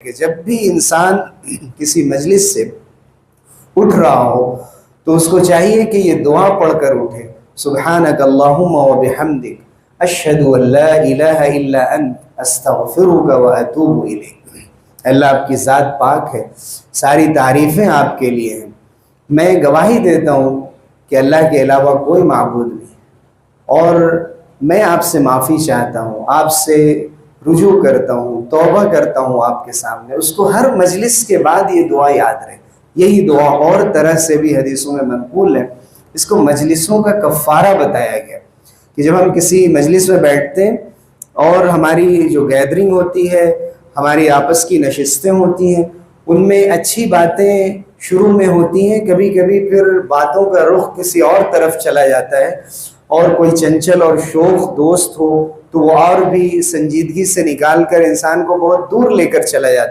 کہ جب بھی انسان کسی مجلس سے اٹھ رہا ہو تو اس کو چاہیے کہ یہ دعا پڑھ کر اٹھے، سبحانک اللہم و بحمدک اشہد ان لا الہ الا انت استغفرک و اتوب الیک۔ اللہ آپ کی ذات پاک ہے، ساری تعریفیں آپ کے لیے ہیں، میں گواہی دیتا ہوں کہ اللہ کے علاوہ کوئی معبود نہیں، اور میں آپ سے معافی چاہتا ہوں، آپ سے رجوع کرتا ہوں، توبہ کرتا ہوں آپ کے سامنے۔ اس کو ہر مجلس کے بعد یہ دعا یاد رہے۔ یہی دعا اور طرح سے بھی حدیثوں میں منقول ہے۔ اس کو مجلسوں کا کفارہ بتایا گیا کہ جب ہم کسی مجلس میں بیٹھتے ہیں اور ہماری جو گیدرنگ ہوتی ہے، ہماری آپس کی نشستیں ہوتی ہیں، ان میں اچھی باتیں شروع میں ہوتی ہیں، کبھی کبھی پھر باتوں کا رخ کسی اور طرف چلا جاتا ہے، اور کوئی چنچل اور شوخ دوست ہو تو وہ اور بھی سنجیدگی سے نکال کر انسان کو بہت دور لے کر چلا جاتا ہے۔